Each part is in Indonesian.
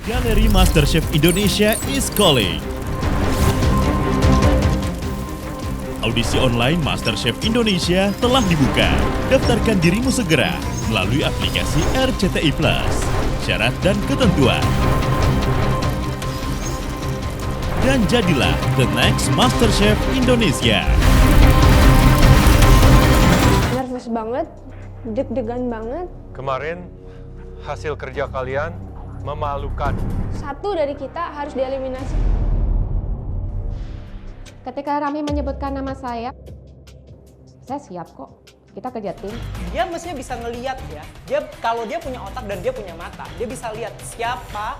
Galeri MasterChef Indonesia is calling. Audisi online MasterChef Indonesia telah dibuka. Daftarkan dirimu segera melalui aplikasi RCTI Plus. Syarat dan ketentuan. Dan jadilah the next MasterChef Indonesia. Nervous banget, deg-degan banget. Kemarin hasil kerja kalian memalukan. Satu dari kita harus dieliminasi. Ketika Rami menyebutkan nama saya siap kok. Kita kerja tim. Dia mestinya bisa ngeliat ya. Kalau dia punya otak dan dia punya mata, dia bisa lihat siapa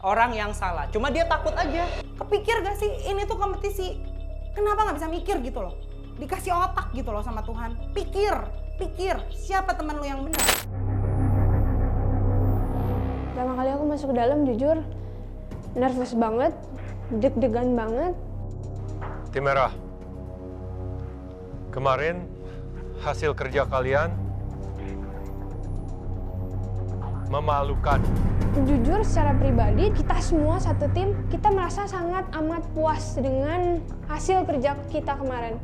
orang yang salah. Cuma dia takut aja. Kepikir gak sih ini tuh kompetisi? Kenapa nggak bisa mikir gitu loh? Dikasih otak gitu loh sama Tuhan. Pikir siapa teman lu yang benar. Pertama kali aku masuk ke dalam jujur nervous banget, deg-degan banget. Tim Merah, kemarin hasil kerja kalian memalukan. Jujur secara pribadi kita semua satu tim, kita merasa sangat amat puas dengan hasil kerja kita kemarin.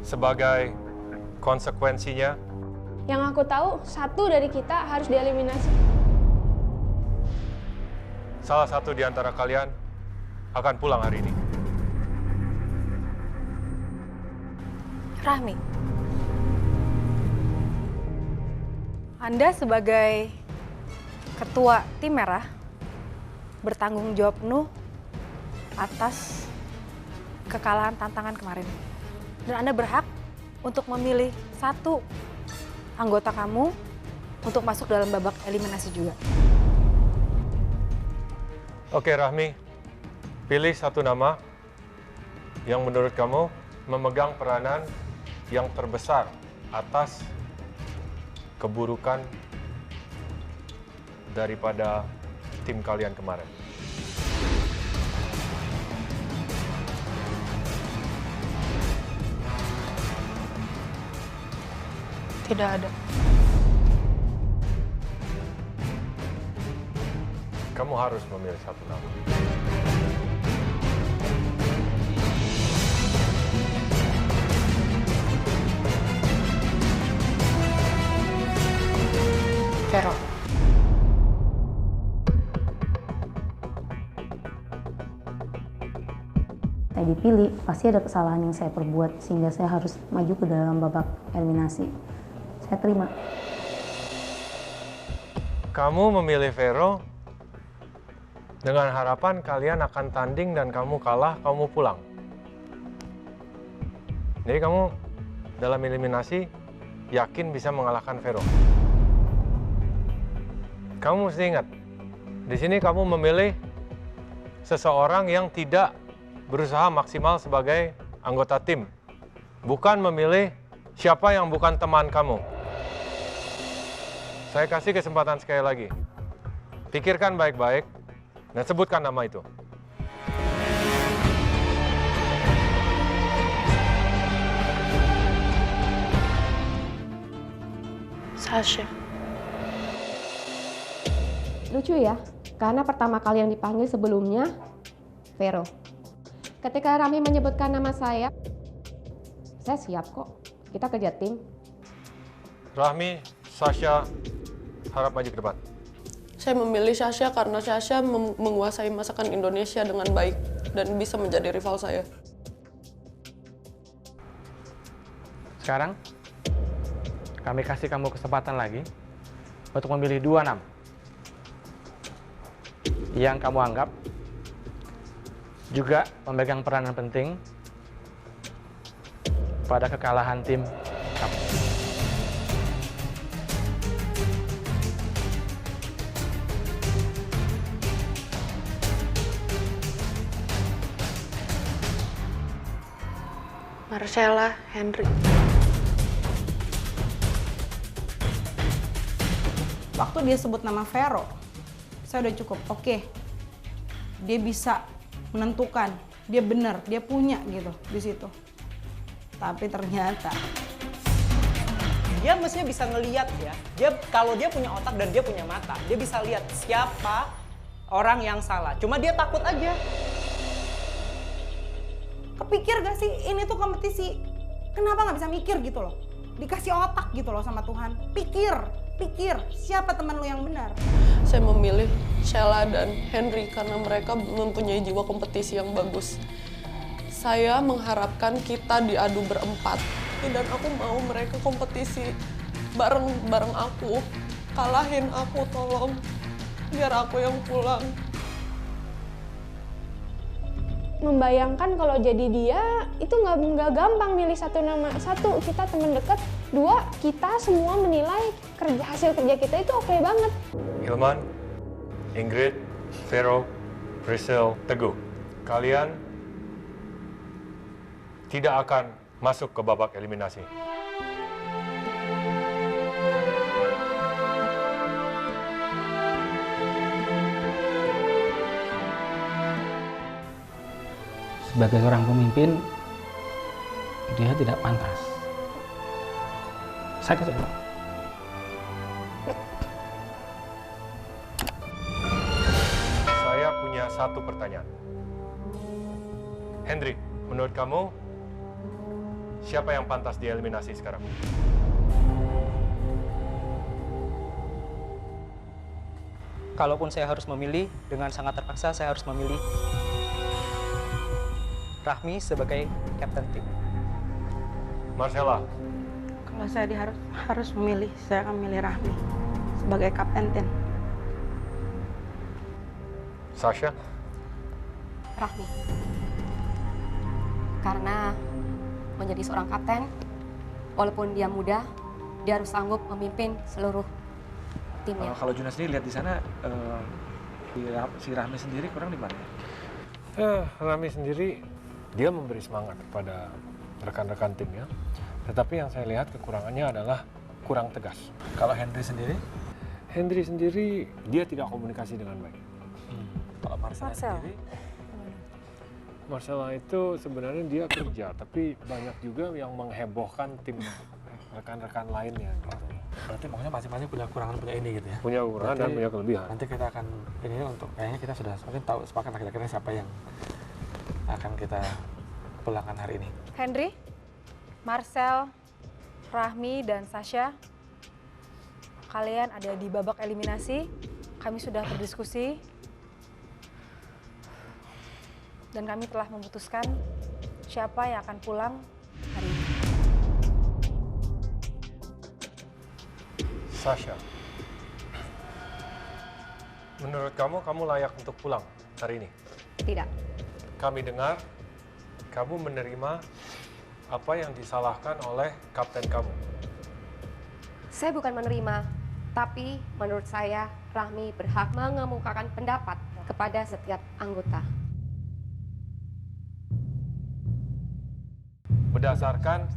Sebagai konsekuensinya, Yang aku tahu satu dari kita harus dieliminasi. salah satu di antara kalian akan pulang hari ini. Rahmi, Anda sebagai ketua tim merah bertanggung jawab penuh atas kekalahan tantangan kemarin. Dan Anda berhak untuk memilih satu anggota kamu untuk masuk dalam babak eliminasi juga. Oke Rahmi, pilih satu nama yang menurut kamu memegang peranan yang terbesar atas keburukan daripada tim kalian kemarin. Tidak ada. Kamu harus memilih satu nama. Vero. Saya dipilih, pasti ada kesalahan yang saya perbuat sehingga saya harus maju ke dalam babak eliminasi. Saya terima. Kamu memilih Vero dengan harapan kalian akan tanding dan kamu kalah, kamu pulang. Jadi kamu dalam eliminasi yakin bisa mengalahkan Vero. Kamu mesti ingat, di sini kamu memilih seseorang yang tidak berusaha maksimal sebagai anggota tim. Bukan memilih siapa yang bukan teman kamu. Saya kasih kesempatan sekali lagi. Pikirkan baik-baik dan sebutkan nama itu. Sasha. Lucu ya, karena pertama kali yang dipanggil sebelumnya Vero. Ketika Rami menyebutkan nama saya siap kok. Kita kerja tim. Rahmi, Sasha, harap maju ke depan. Saya memilih Sasha karena Sasha menguasai masakan Indonesia dengan baik dan bisa menjadi rival saya. Sekarang, kami kasih kamu kesempatan lagi untuk memilih 2 nama yang kamu anggap juga memegang peranan penting pada kekalahan tim kamu. Marcella Henry. Waktu dia sebut nama Vero, saya udah cukup. Oke, dia bisa menentukan, dia benar, dia punya gitu di situ. Tapi ternyata Dia mestinya bisa ngeliat ya. Kalau dia punya otak dan dia punya mata, dia bisa lihat siapa orang yang salah. Cuma dia takut aja. Kepikir gak sih ini tuh kompetisi? Kenapa nggak bisa mikir gitu loh? Dikasih otak gitu loh sama Tuhan. Pikir siapa teman lu yang benar. Saya memilih Sheila dan Henry karena mereka mempunyai jiwa kompetisi yang bagus. Saya mengharapkan kita diadu berempat. Dan aku mau mereka kompetisi bareng aku. Kalahin aku, tolong. Biar aku yang pulang. Membayangkan kalau jadi dia itu nggak gampang milih satu nama. Satu, kita teman dekat. Dua, kita semua menilai hasil kerja kita itu oke banget. Hilman, Ingrid, Vero, Priscil, Teguh, kalian tidak akan masuk ke babak eliminasi. Sebagai seorang pemimpin, dia tidak pantas. Saya kecewa. Saya punya satu pertanyaan. Henry, menurut kamu, siapa yang pantas dieliminasi sekarang? Kalaupun saya harus memilih, dengan sangat terpaksa saya harus memilih Rahmi sebagai kapten tim. Marcella. Kalau saya harus memilih, saya akan memilih Rahmi sebagai kapten tim. Sasha. Rahmi. Karena menjadi seorang kapten, walaupun dia muda, dia harus sanggup memimpin seluruh timnya. Kalau Juna sendiri lihat di sana, si Rahmi sendiri kurang di mana? Rahmi sendiri, dia memberi semangat kepada rekan-rekan timnya. Tetapi yang saya lihat kekurangannya adalah kurang tegas. Kalau Henry sendiri? Henry sendiri, dia tidak komunikasi dengan baik. Kalau Marcella sendiri? Marcella itu sebenarnya dia kerja, tapi banyak juga yang menghebohkan tim rekan-rekan lainnya. Gitu. Berarti maksudnya masing-masing punya kekurangan, punya ini gitu ya? Punya kekurangan dan punya kelebihan. Nanti kita akan, ini untuk kayaknya kita sudah mungkin tahu sepakat kira-kira siapa yang akan kita pulangkan hari ini. Henry, Marcel, Rahmi, dan Sasha, kalian ada di babak eliminasi. Kami sudah berdiskusi dan kami telah memutuskan siapa yang akan pulang hari ini. Sasha, menurut kamu layak untuk pulang hari ini? Tidak. Kami dengar kamu menerima apa yang disalahkan oleh kapten kamu. Saya bukan menerima, tapi menurut saya Rahmi berhak mengemukakan pendapat kepada setiap anggota. Berdasarkan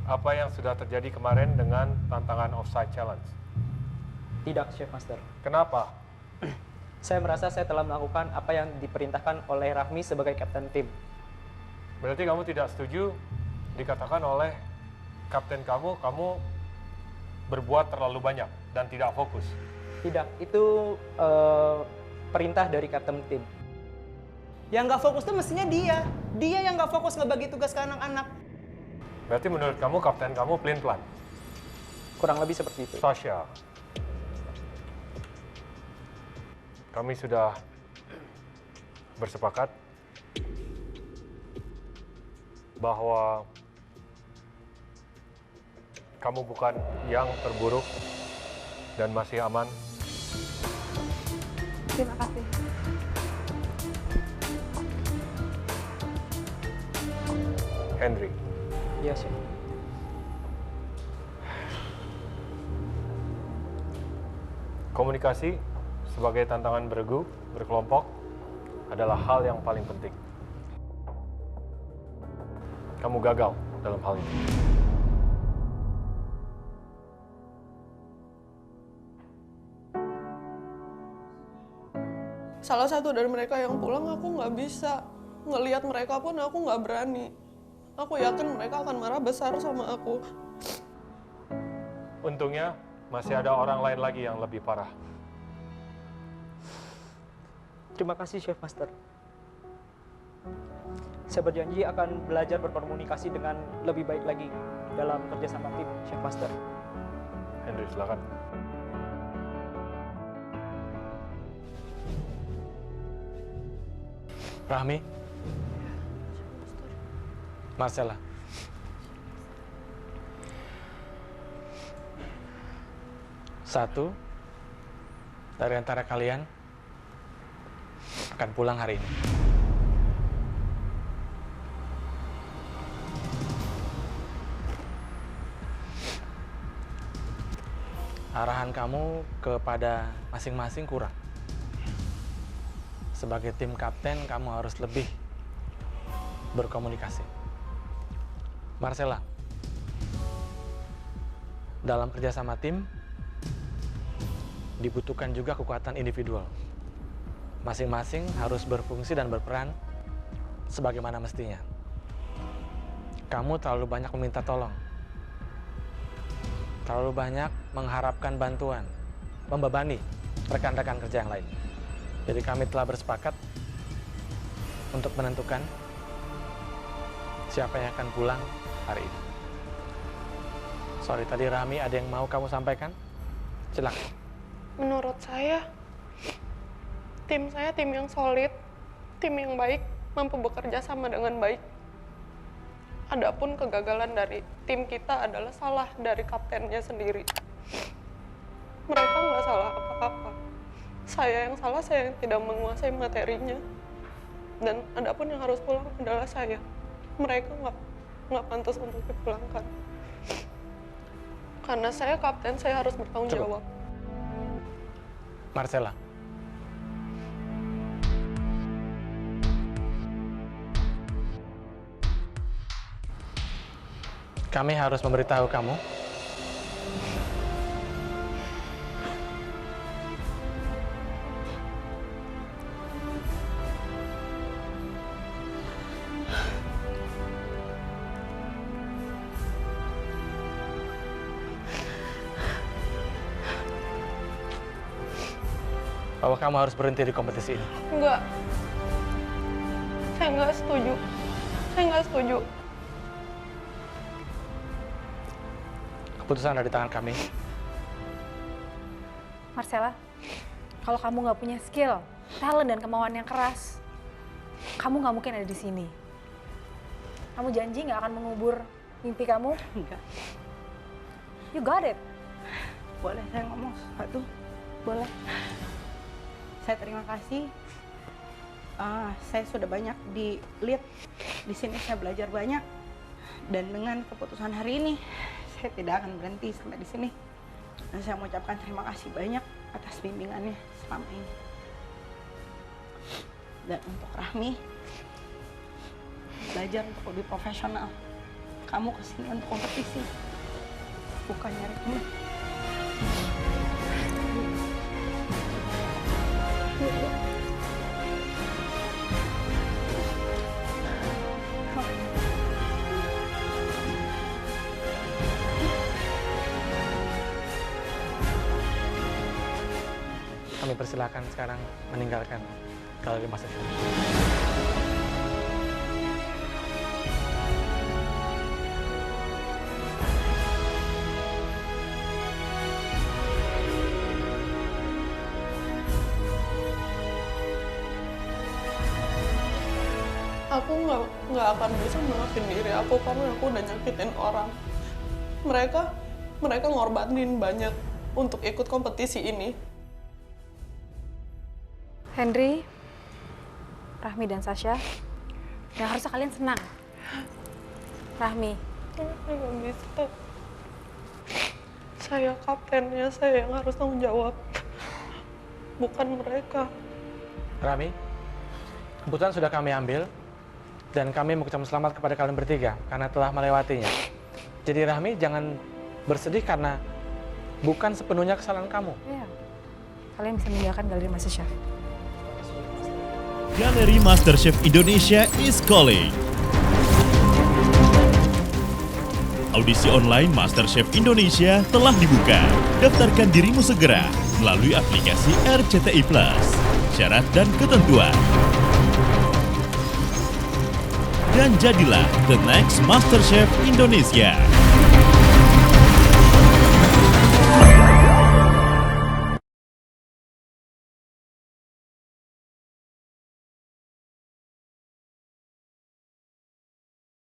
apa yang sudah terjadi kemarin dengan tantangan offside challenge. Tidak, Chef Master. Kenapa? Saya merasa saya telah melakukan apa yang diperintahkan oleh Rahmi sebagai kapten tim. Berarti kamu tidak setuju dikatakan oleh kapten kamu berbuat terlalu banyak dan tidak fokus? Tidak, itu perintah dari kapten tim. Yang nggak fokus itu mestinya dia. Dia yang nggak fokus ngebagi tugas ke anak-anak. Berarti menurut kamu kapten kamu pelin-pelan? Kurang lebih seperti itu. Sasha, kami sudah bersepakat bahwa kamu bukan yang terburuk dan masih aman. Terima kasih. Henry. Iya, Chef. Komunikasi sebagai tantangan beregu, berkelompok adalah hal yang paling penting. Kamu gagal dalam hal ini. Salah satu dari mereka yang pulang, aku nggak bisa. Ngelihat mereka pun aku nggak berani. Aku yakin mereka akan marah besar sama aku. Untungnya masih ada orang lain lagi yang lebih parah. Terima kasih, Chef Master. Saya berjanji akan belajar berkomunikasi dengan lebih baik lagi dalam kerjasama tim, Chef Master. Henry, silakan. Rahmi, Marcella, satu dari antara kalian akan pulang hari ini. Arahan kamu kepada masing-masing kurang. Sebagai tim kapten, kamu harus lebih berkomunikasi. Marcella, dalam kerjasama tim, dibutuhkan juga kekuatan individual. Masing-masing harus berfungsi dan berperan sebagaimana mestinya. Kamu terlalu banyak meminta tolong. Terlalu banyak mengharapkan bantuan, membebani rekan-rekan kerja yang lain. Jadi kami telah bersepakat untuk menentukan siapa yang akan pulang hari ini. Sorry, tadi Rahmi ada yang mau kamu sampaikan? Silakan. Menurut saya, tim saya tim yang solid, tim yang baik, mampu bekerja sama dengan baik. Adapun kegagalan dari tim kita adalah salah dari kaptennya sendiri. Mereka nggak salah apa-apa. Saya yang salah, saya yang tidak menguasai materinya. Dan adapun yang harus pulang adalah saya. Mereka nggak pantas untuk dipulangkan. Karena saya kapten, saya harus bertanggung jawab. Marcella. Kami harus memberitahu kamu bahwa kamu harus berhenti di kompetisi ini. Enggak. Saya nggak setuju. Saya nggak setuju. Keputusan ada di tangan kami. Marcella, kalau kamu nggak punya skill, talent, dan kemauan yang keras, kamu nggak mungkin ada di sini. Kamu janji nggak akan mengubur mimpi kamu? Enggak. You got it. Boleh saya ngomong sesuatu? Boleh. Saya terima kasih. Saya sudah banyak di lead. Di sini saya belajar banyak. Dan dengan keputusan hari ini, saya tidak akan berhenti sampai di sini. Dan saya mengucapkan terima kasih banyak atas bimbingannya selama ini. Dan untuk Rahmi, belajar untuk lebih profesional. Kamu kesini untuk kompetisi, bukan nyari teman. Kami persilakan sekarang meninggalkan galeri MasterChef. Aku nggak akan bisa maafin diri aku karena aku udah nyakitin orang. Mereka ngorbanin banyak untuk ikut kompetisi ini. Henry, Rahmi, dan Sasha, yang harusnya kalian senang. Rahmi. Nggak bisa. Saya kaptennya, saya yang harus tanggung jawab. Bukan mereka. Rahmi, keputusan sudah kami ambil dan kami mengucapkan selamat kepada kalian bertiga karena telah melewatinya. Jadi Rahmi, jangan bersedih karena bukan sepenuhnya kesalahan kamu. Iya. Kalian bisa meninggalkan galeri MasterChef. Galeri MasterChef Indonesia is calling. Audisi online MasterChef Indonesia telah dibuka. Daftarkan dirimu segera melalui aplikasi RCTI Plus. syarat dan ketentuan. Dan jadilah the next MasterChef Indonesia.